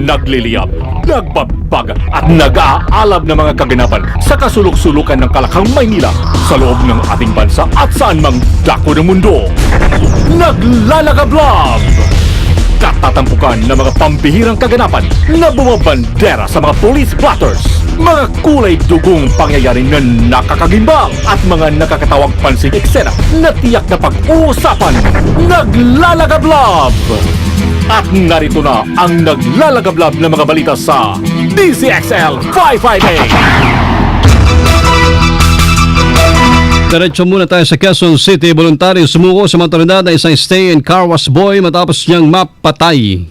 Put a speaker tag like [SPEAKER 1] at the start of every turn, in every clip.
[SPEAKER 1] nagliliyab, nagbabag at nag-aalab ng mga kaganapan sa kasulok-sulukan ng Kalakhang, Maynila sa loob ng ating bansa at saan mang dako ng mundo. Naglalagablab! Katatampukan ng mga pambihirang kaganapan na bumabandera sa mga police blotters, mga kulay dugong pangyayari na nakakagimbang at mga nakakatawag pansing eksena na tiyak na pag-uusapan. Naglalagablab! At narito na ang naglalagablab na mga balita sa DZXL 558.
[SPEAKER 2] Diretso muna tayo sa Quezon City. Voluntaryo sumuko sa mga otoridad na isang stay and car wash boy matapos niyang mapatay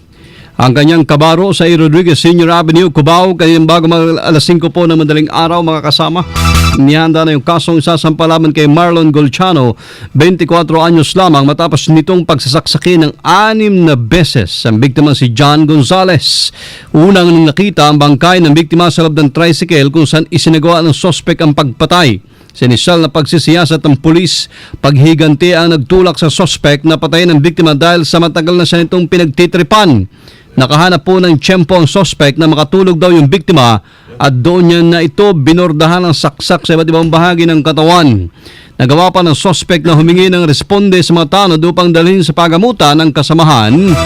[SPEAKER 2] ang kanyang kabaro sa A. Rodriguez Senior Avenue, Cubao. Kanyang bago alas 5 po ng madaling araw, mga kasama. Nihanda na yung kasong isasampalaman kay Marlon Golchano, 24 anyos lamang, matapos nitong pagsasaksakin ng 6 na beses ang biktima si John Gonzalez. Unang nakita ang bangkay ng biktima sa loob ng tricycle kung saan isinagawa ng sospek ang pagpatay. Sinisal na pagsisiyasat ng pulis, paghiganti ang nagtulak sa sospek na patayin ng biktima dahil sa matagal na siya nitong pinagtitripan. Nakahanap po ng tiyempo ang sospek na makatulog daw yung biktima at doon niya na ito binordahan ng saksak sa iba't ibang bahagi ng katawan. Nagawa pa ng sospek na humingi ng responde sa mga tanod upang dalhin sa pagamutan ng kasamahan,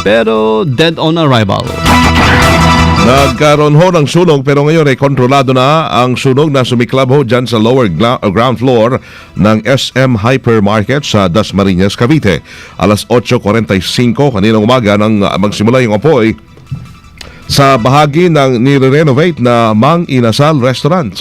[SPEAKER 2] pero dead on arrival.
[SPEAKER 3] Nagkaroon ho ng sunog pero ngayon ay kontrolado na ang sunog na sumiklab ho dyan sa lower ground floor ng SM Hypermarket sa Dasmariñas, Cavite. Alas 8:45 kaninang umaga nang magsimula yung apoy sa bahagi ng nire-renovate na Mang Inasal Restaurant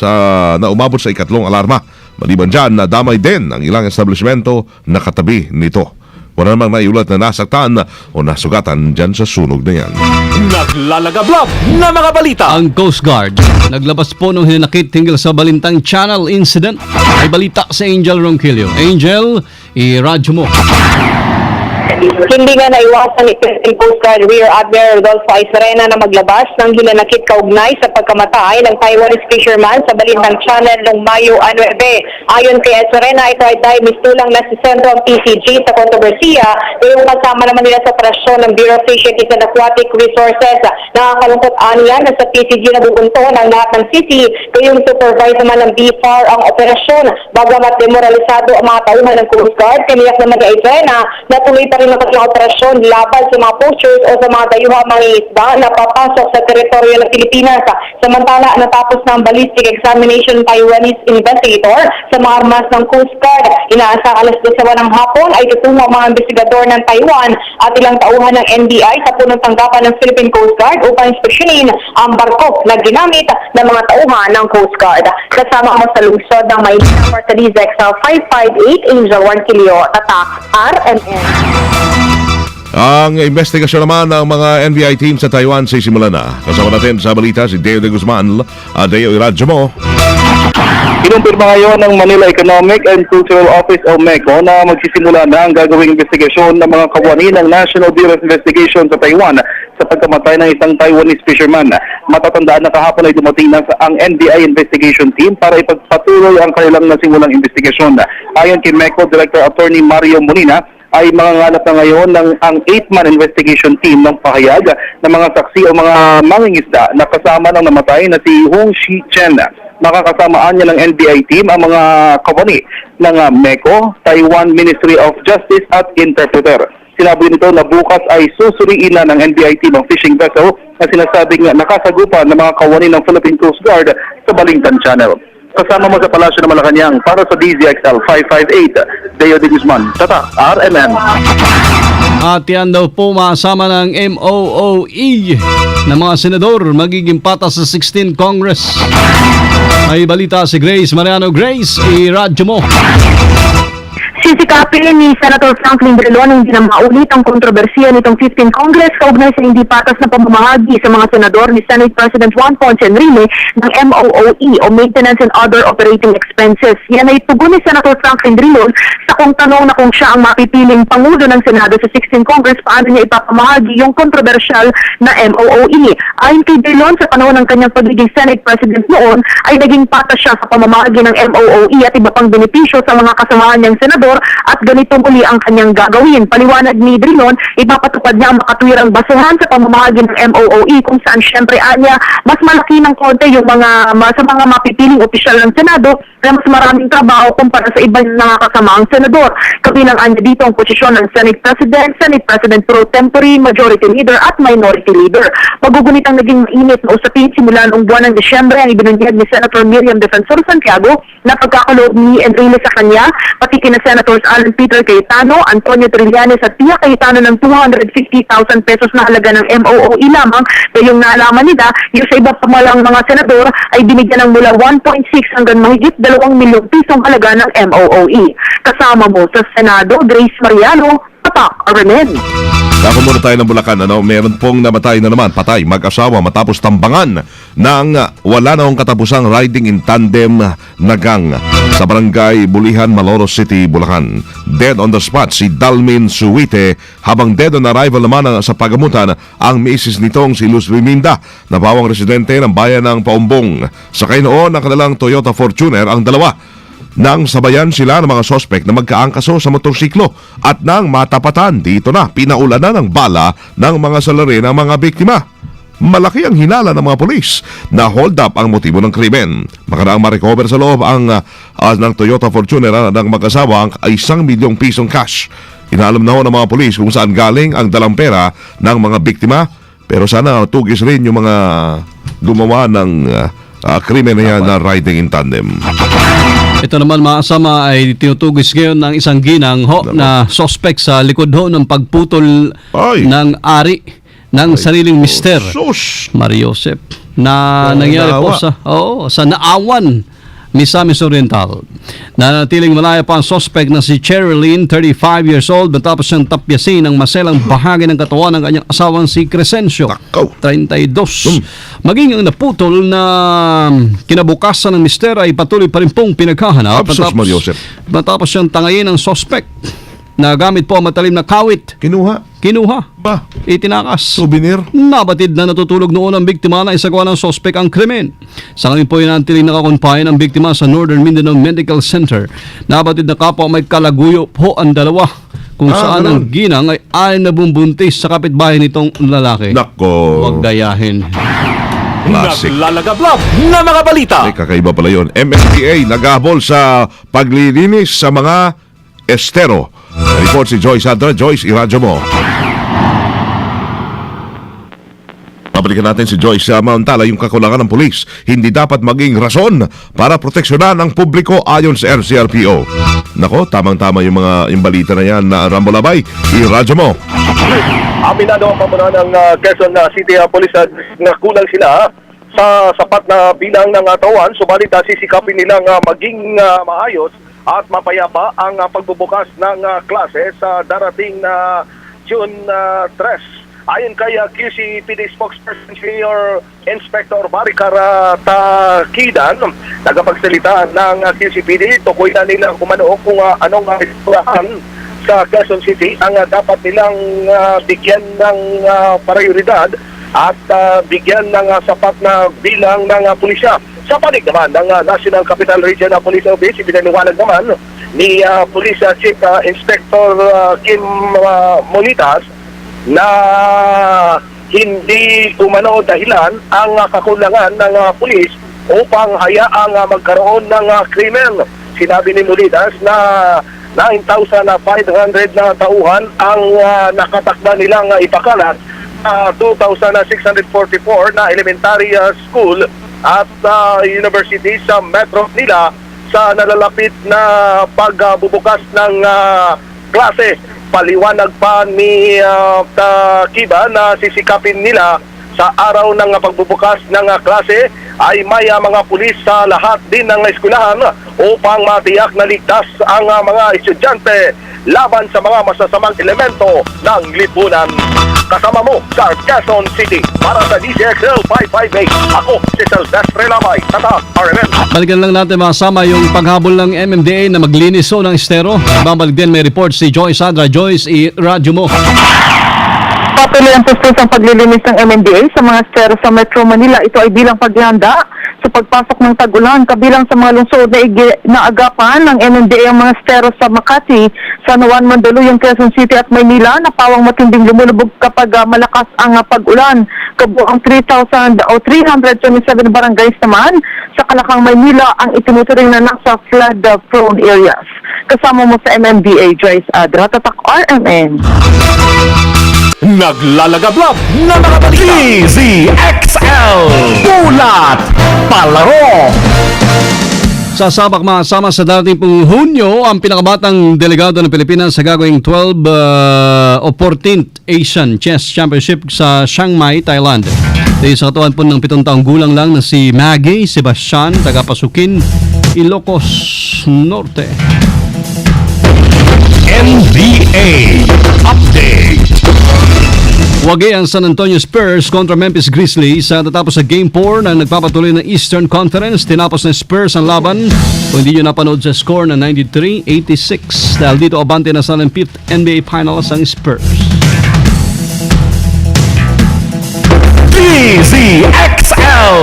[SPEAKER 3] na umabot sa ikatlong alarma. Maliban dyan, nadamay din ang ilang establishmento na katabi nito. Wala namang naiulat na nasaktan o nasugatan dyan sa sunog na yan.
[SPEAKER 1] Naglalagablab na mga balita!
[SPEAKER 2] Ang Coast Guard naglabas po ng hinanakit hinggil sa Balintang Channel incident. Ay balita sa Angel Ronquillo. Angel, i-radyo mo.
[SPEAKER 4] Hindi nga naiwasan ni Philippine Coast Guard Rear Admiral Rodolfo Aizarena na maglabas ng hinanakit kaugnay sa pagkamatay ng Taiwanese fisherman sa Balintang Channel noong Mayo 9. Ayon kay Aizarena, ito ay dahil mistulang na si Sentro ang PCG sa kontrobersiya ngayong kasama naman nila sa operasyon ng Bureau of Fisheries and Aquatic Resources. Nakakalungkot aniya na sa PCG na bubunto ng lahat ng city, kayong supervise naman ng BFAR ang operasyon. Bagamat demoralisado ang mga tauhan ng Coast Guard, kaniyak naman kay Aizarena na tuloy pa rin ang operasyon laban sa mga poachers o sa mga dayuhang mga isda na papasok sa teritoryo ng Pilipinas. Samantala, natapos na ang ballistic examination Taiwanese investigator sa mga armas ng Coast Guard. Inaasang alas 12 ng hapon ay tutungo ang mga investigador ng Taiwan at ilang tauhan ng NBI sa punong tanggapan ng Philippine Coast Guard upang inspeksyonin ang barko na ginamit ng mga tauhan ng Coast Guard. Kasama mo sa lungsod ng Maynila, for sa DZXL 558, Angel Ronquillo, Tatak, RMN.
[SPEAKER 3] Ang investigasyon naman ng mga NBI team sa Taiwan sisimula na. Kasama natin sa balita si Deo de Guzman. Deo, iradyo mo.
[SPEAKER 5] Kinumpirma ngayon ng Manila Economic and Cultural Office o MECO na magsisimula na ang gagawing investigasyon ng mga kawani ng National Bureau of Investigation sa Taiwan sa pagkamatay ng isang Taiwanese fisherman. Matatandaan na kahapon ay dumating na ang NBI investigation team para ipagpatuloy ang kanilang nasimulang investigasyon. Ayon kay MECO Director Attorney Mario Molina, ay mangangalap na ngayon ng ang 8-man investigation team ng pahayag ng mga saksi o mga mangingisda na kasama ng namatay na si Hong Shi Chen. Makakasamaan niya ng NBI team ang mga kawani ng MECO, Taiwan Ministry of Justice at interpreter. Sinabi nito na bukas ay susuriin na ng NBI team ang fishing vessel na sinasabing nakasagupan ng mga kawani ng Philippine Coast Guard sa Balintang Channel. Kasama mo sa Palasyo ng Malacanang para sa DZXL 558, Deo de Guzman, Tata, RMN.
[SPEAKER 2] At yan daw po masama ng MOOE na mga senador magiging patas sa 16th Congress. May balita si Grace Mariano. Grace, i-radyo mo.
[SPEAKER 4] Sisikapin ni Senator Franklin Drilon hindi na maulit ang kontrobersiya nitong 15th Congress kaugnay sa hindi patas na pamamahagi sa mga senador ni Senate President Juan Ponce Enrile ng MOOE o Maintenance and Other Operating Expenses. Yan ay tugon ni Senator Franklin Drilon sa kung tanong na kung siya ang mapipiling Pangulo ng Senado sa 16th Congress, paano niya ipapamahagi yung kontrobersyal na MOOE. Ayon kay Drilon, sa panahon ng kanyang pagiging Senate President noon ay naging patas siya sa pamamahagi ng MOOE at iba pang benepisyo sa mga kasamahan niyang senador at ganito muli ang kanyang gagawin. Paliwanag ni Drilon, ipapatupad niya ang makatwirang basehan sa pamamahagi ng MOOE kung saan syempre anya mas malaki ng konti yung sa mga mapipiling opisyal ng Senado na mas maraming trabaho kumpara sa ibang nakakasamaang senador. Kabilang anya dito ang posisyon ng Senate President Pro Tempore, Majority Leader at Minority Leader. Magugunit ang naging mainit na usapin simula noong buwan ng Disyembre ang ibinunyag ni Senator Miriam Defensor Santiago na pagkakaloob ni Enrile sa kanya, pati kina Senators Alan Peter Cayetano, Antonio Trillanes at Pia Cayetano ng 250,000 pesos na halaga ng MOOE lamang. Kayong naalaman nila, yung sa iba pa malang mga senador ay binigyan ng mula 1.6 hanggang mahigit 2 milyong pisong halaga ng MOOE. Kasama mo sa Senado, Grace Mariano, Tatak Armen.
[SPEAKER 3] Dako muna tayo ng Bulacan. Meron pong namatay na naman, patay, mag-asawa matapos tambangan ng wala na akong katapusang riding in tandem na gang sa barangay Bulihan, Malolos City, Bulacan. Dead on the spot si Dalmin Suwite, habang dead on arrival naman sa pagamutan ang misis nitong si Luz Riminda, na bawang residente ng bayan ng Paumbong. Sakay noon ang kanilang Toyota Fortuner ang dalawa. Nang sabayan sila ng mga sospek na magkaangkaso sa motorsiklo at nang matapatan, dito na pinaulanan ng bala ng mga salarin ng mga biktima. Malaki ang hinala ng mga polis na hold up ang motibo ng krimen. Makaraang ma-recover sa loob ng Toyota Fortuner ng mag-asawa ang 1 milyong pisong cash. Inalam na ho ng mga polis kung saan galing ang dalang pera ng mga biktima, pero sana tugis rin yung mga gumawa ng krimen na yan na riding in tandem.
[SPEAKER 2] Ito naman mga kasama ay tinutugis ngayon ng isang ginang na suspect sa likod ng pagputol ng ari ng sariling mister,
[SPEAKER 3] Sus!
[SPEAKER 2] Mariosep, na nangyari po sa Naawan, Misamis Oriental. Nanatiling malaya pa ang suspect na si Cherilyn, 35 years old, matapos siyang tapyasin ng maselang bahagi ng katawan ng kanyang asawang si Crescencio, 32. Maging ang naputol na kinabukasan ng mister ay patuloy pa rin pong pinaghahanap matapos siyang tangayin ng suspect na gamit po ang matalim na kawit. Kinuha.
[SPEAKER 3] Ba?
[SPEAKER 2] Itinakas.
[SPEAKER 3] Souvenir?
[SPEAKER 2] Nabatid na natutulog noon ang biktima na isagawa ng sospek ang krimen. Sa ngayon po inantiling nakakonfine ang biktima sa Northern Mindanao Medical Center. Nabatid na kapwa may kalaguyo po ang dalawa, kung saan ang ginang ay nabumbuntis sa kapitbahay nitong lalaki.
[SPEAKER 3] Nako.
[SPEAKER 2] Huwag gayahin.
[SPEAKER 3] Classic.
[SPEAKER 1] Naglalagablab na mga balita.
[SPEAKER 3] Ay, kakaiba pala yun. MMDA naghahabol sa paglilinis sa mga estero. Report si Joyce Sandra. Joyce, iradyo mo. Pabalikan natin si Joyce. Samantala, yung kakulangan ng pulis hindi dapat maging rason para proteksyonan ang publiko ayon sa RCRPO. Nako, tamang-tama yung balita na yan na Rambolabay. Iradyo mo.
[SPEAKER 5] Aminado ang pamunuan ng Quezon City Police na kulang sila sa sapat na bilang ng tawan, subalit sisikapin nilang maging maayos at mapayapa ang pagbubukas ng klase sa darating na June 3. Ayon kay QCPD spokesperson Senior Inspector Maricar Takidan, tagapagsalita ng QCPD, tukoy na nilang kumano kung anong isurahan sa Quezon City ang dapat nilang bigyan ng prioridad at bigyan ng sapat na bilang ng pulisya. Sa panig naman ng National Capital Region Police Office, ibinaliwanag naman ni Police Chief Inspector Kim Molitas na hindi umano dahilan ang kakulangan ng pulis upang hayaang magkaroon ng krimen. Sinabi ni Molitas na 9,500 na tauhan ang nakatakda nilang ipakalat, 2,644 na elementary school at university sa Metro Manila sa nalalapit na pagbubukas ng klase. Paliwanag pa ni Kiba na sisikapin nila sa araw ng pagbubukas ng klase ay may mga pulis sa lahat din ng eskwelahan upang matiyak na ligtas ang mga estudyante laban sa mga masasamang elemento ng lipunan. Kasama mo sa Quezon City para sa DCXL 558. Ako si Silvestre Lamay, Tatak RMN.
[SPEAKER 2] Balikan lang natin makasama yung paghabol ng MMDA na maglinis ng estero. Babalik din may report si Joyce Sandra. Joyce, i-radyo mo.
[SPEAKER 6] Patuloy ang puspusang paglilinis ng MMDA sa mga estero sa Metro Manila. Ito ay bilang paghahanda sa pagpasok ng tag-ulan. Kabilang sa mga lungsod na naagapan ng MMDA ang mga estero sa Makati, San Juan, Mandaluyong, Quezon City at Maynila na pawang matinding lumulubog kapag malakas ang pag-ulan. Kabuang 327 barangays naman sa Kalakang, Maynila ang itinuturing na nasa flood-prone areas. Kasama mo sa MMDA, Joyce Adra, Tatak RMN.
[SPEAKER 1] Naglalagablab na mga balita. DZXL Ulat Palaro.
[SPEAKER 2] Sasabak masama sa dating pong Hunyo ang pinakabatang delegado ng Pilipinas sa gagawing 12 o 14th Asian Chess Championship sa Chiang Mai, Thailand. Dahil sa katuan po ng 7 taong gulang lang na si Maggie Sebastian, taga-Pasukin, Ilocos Norte.
[SPEAKER 1] NBA Update.
[SPEAKER 2] Wagi ang San Antonio Spurs kontra Memphis Grizzlies sa tatapos sa Game 4 na nagpapatuloy ng Eastern Conference. Tinapos ng Spurs ang laban. Kung hindi nyo napanood sa score na 93-86 dahil dito abante na sa 5th NBA Finals ang Spurs.
[SPEAKER 1] DZXL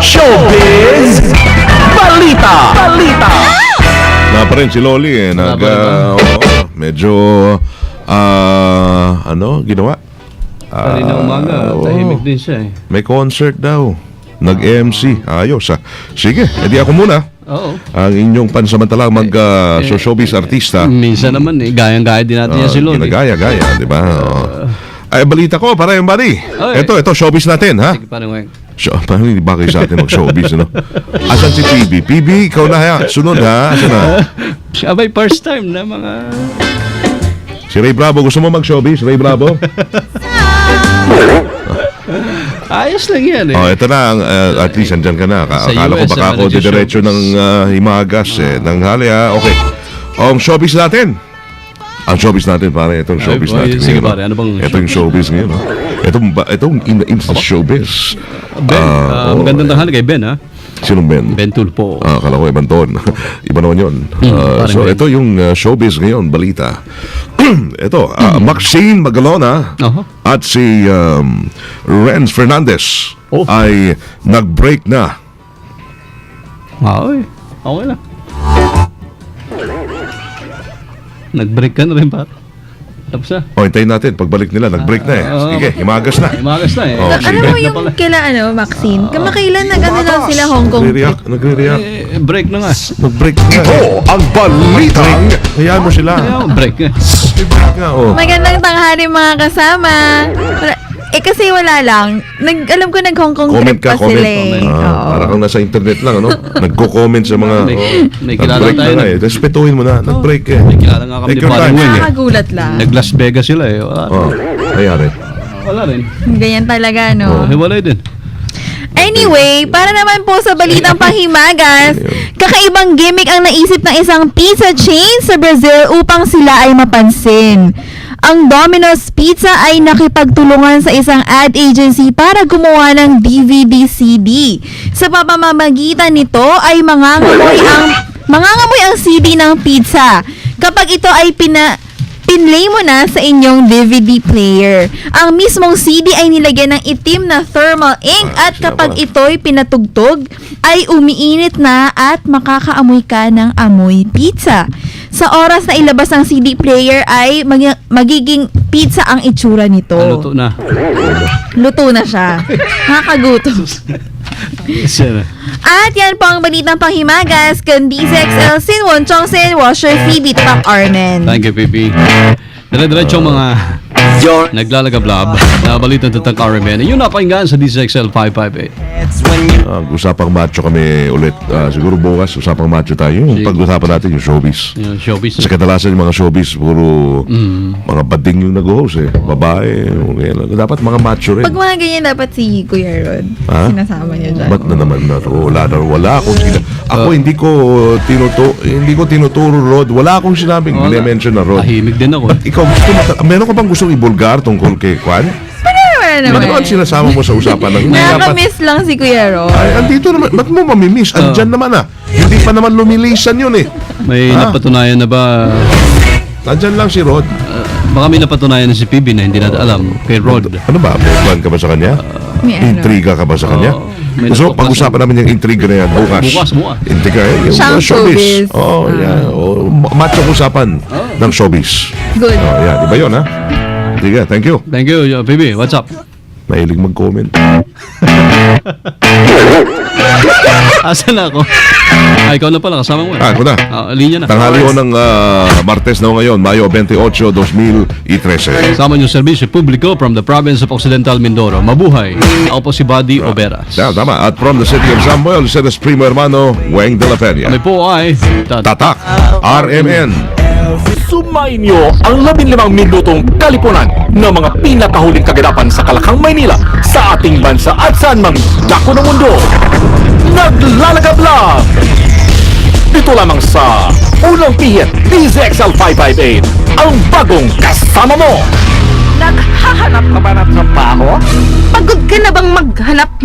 [SPEAKER 1] Showbiz Balita.
[SPEAKER 3] Na pa rin si Loli medyo ginawa?
[SPEAKER 2] Kanina umaga, tahimik din siya eh.
[SPEAKER 3] May concert daw. Nag-MC. Ayos Sige, edi ako muna.
[SPEAKER 2] Oo.
[SPEAKER 3] Ang inyong pansamantalang showbiz artista.
[SPEAKER 2] Minsan naman eh, gayang-gaya din natin yan si Loli.
[SPEAKER 3] Ginagaya, di ba? Ay, balita ko, para yung buddy.
[SPEAKER 2] Okay.
[SPEAKER 3] Ito, showbiz natin, ha?
[SPEAKER 2] Sige, parang weng.
[SPEAKER 3] Parang hindi ba kayo sa atin mag-showbiz, ano? Asan si PB? PB, ikaw na, ha? Sunod, ha? Asan na?
[SPEAKER 2] Abay, first time na mga...
[SPEAKER 3] Si Ray Bravo, gusto mo mag-showbiz? Ray Bravo?
[SPEAKER 2] Ayos lang yan eh.
[SPEAKER 3] Ito na, at least andyan ka na.
[SPEAKER 2] Sa
[SPEAKER 3] Akala ko
[SPEAKER 2] US,
[SPEAKER 3] baka ako diretso ng himagas, Nang hali, ha? Okay. Ang showbiz natin. Ang showbiz natin, pare. Itong showbiz natin.
[SPEAKER 2] Sige,
[SPEAKER 3] ngayon,
[SPEAKER 2] pare. Ano bang
[SPEAKER 3] ito yung showbiz ngayon, no? Itong showbiz.
[SPEAKER 2] Ben, magandang tanghali kay Ben ha.
[SPEAKER 3] Sinong Ben?
[SPEAKER 2] Ben Tulpo.
[SPEAKER 3] Akala ko ibang ton. Iba naman yun. So,
[SPEAKER 2] Ben.
[SPEAKER 3] ito yung showbiz ngayon, balita. Ito, Maxine Magalona at si Renz Fernandez ay nag-break na.
[SPEAKER 2] Okay. Okay lang. Nag-break ka na rin, par. Tapos na.
[SPEAKER 3] Hintayin natin. Pagbalik nila, nag-break na Sige, himagas na.
[SPEAKER 2] Himagas na eh.
[SPEAKER 3] Sige.
[SPEAKER 7] Alam mo yung Maxine? Kamakailan nag-ano lang sila Hong Kong trip?
[SPEAKER 3] Nagre-react.
[SPEAKER 2] Break na nga.
[SPEAKER 3] Nag-break na.
[SPEAKER 1] Ito ang balitang
[SPEAKER 3] Hayaan mo sila.
[SPEAKER 2] Break na.
[SPEAKER 3] Break nga,
[SPEAKER 7] Magandang tanghali mga kasama. Kasi wala lang. Alam ko nag-Hong Kong
[SPEAKER 3] Comment
[SPEAKER 7] trip
[SPEAKER 3] ka,
[SPEAKER 7] pa sila
[SPEAKER 3] comment.
[SPEAKER 7] eh. Oo.
[SPEAKER 3] Para kang nasa internet lang, ano? Nagko-comment sa mga...
[SPEAKER 2] May kilala
[SPEAKER 3] nag-break
[SPEAKER 2] tayo
[SPEAKER 3] na
[SPEAKER 2] na.
[SPEAKER 3] Respetuhin mo na. Nag-break
[SPEAKER 2] May kilala nga kami
[SPEAKER 3] Take
[SPEAKER 2] ni
[SPEAKER 3] your
[SPEAKER 2] Paring
[SPEAKER 3] time.
[SPEAKER 2] Weng eh.
[SPEAKER 7] Nakakagulat lang.
[SPEAKER 2] Nag-Las Vegas sila eh.
[SPEAKER 3] Hayari.
[SPEAKER 2] Wala rin.
[SPEAKER 7] Ganyan talaga, no?
[SPEAKER 2] Hiwalay din.
[SPEAKER 7] Anyway, para naman po sa balitang panghimagas, kakaibang gimmick ang naisip ng isang pizza chain sa Brazil upang sila ay mapansin. Ang Domino's Pizza ay nakipagtulungan sa isang ad agency para gumawa ng DVD-CD. Sa pamamagitan nito ay mangangamoy ang CD ng pizza. Kapag ito ay pinlay mo na sa inyong DVD player. Ang mismong CD ay nilagyan ng itim na thermal ink at kapag ito'y pinatugtog, ay umiinit na at makakaamoy ka ng amoy pizza. Sa oras na ilabas ang CD player ay magiging pizza ang itsura nito.
[SPEAKER 2] Luto na.
[SPEAKER 7] Luto na siya. Nakakagutom. At yan po ang balitang panghimagas kung DZXL Sinwon Chongsen Washer Phoebe Tapak Armen.
[SPEAKER 2] Thank you, Pipi. Dire-diretso mga naglalagablab na balitang tatang RMN. Yung napakinggan sa DZXL 558.
[SPEAKER 3] Usapang macho kami ulit. Siguro bukas, usapang macho tayo. Yung pag-usapan natin yung showbiz.
[SPEAKER 2] Yung showbiz.
[SPEAKER 3] Kasi kadalasan yung mga showbiz, puro mga bading yung nag-host Babae. Dapat mga macho rin.
[SPEAKER 7] Pag mga ganyan, dapat si Kuya Rod.
[SPEAKER 3] Ha?
[SPEAKER 7] Sinasama niya dyan.
[SPEAKER 3] Ba't na naman na to? Wala akong Ako hindi ko tinuturo Rod. Wala akong sinabing mention na Rod.
[SPEAKER 2] Tahimik din ako.
[SPEAKER 3] Ba't ikaw meron ka bang gustong ibulgar tungkol kay Kwan?
[SPEAKER 7] Wala naman.
[SPEAKER 3] Ba't sinasama mo sa usapan ng
[SPEAKER 7] Nakaka-miss lang si Kuya Rod.
[SPEAKER 3] Ay, andito naman. Ba't mo mamimiss? Andyan naman Hindi pa naman lumilisan yun
[SPEAKER 2] May napatunayan na ba?
[SPEAKER 3] Andyan lang si Rod.
[SPEAKER 2] Baka may napatunayan na si PB na hindi natin alam kay Rod.
[SPEAKER 3] Ano ba? May plan ka ba sa kanya?
[SPEAKER 7] May ano.
[SPEAKER 3] Intriga ka ba sa kanya?
[SPEAKER 2] may
[SPEAKER 3] So,
[SPEAKER 2] napapasa-
[SPEAKER 3] pag-usapan namin yung intriga na yan bukas.
[SPEAKER 2] Bukas.
[SPEAKER 3] Intriga, yung
[SPEAKER 7] Siyang showbiz.
[SPEAKER 3] Oh, yan. Oh, matchong usapan ng showbiz.
[SPEAKER 7] Good.
[SPEAKER 3] Oh, yan. Di ba yun, ha? Sige, thank you.
[SPEAKER 2] Thank you, PB. What's up?
[SPEAKER 3] Mahilig mag-comment.
[SPEAKER 2] Asan na ako? Ikaw na pala, kasama mo.
[SPEAKER 3] Ako na.
[SPEAKER 2] Linya na.
[SPEAKER 3] Tanghali ho ng Martes na ho ngayon, Mayo 28, 2013.
[SPEAKER 2] Kasama niyo serbisyo publiko from the province of Occidental Mindoro. Mabuhay. Ako po si Buddy Oberas.
[SPEAKER 3] Tama. At from the city of Samuel, Ceres Primo Hermano, Weng de la Peña.
[SPEAKER 2] Kami po ay
[SPEAKER 3] Tatak, RMN.
[SPEAKER 1] Sumayin niyo ang 15 minutong kalipunan ng mga pinakahuling kaganapan sa Kalakang, Maynila, sa ating bansa at saan mang dako ng mundo. Naglalagabla! Dito lamang sa Unang Pihit, DZXL 558, ang bagong kasama mo!
[SPEAKER 8] Naghahanap ka ba ng trabaho? Pagod ka na bang maghanap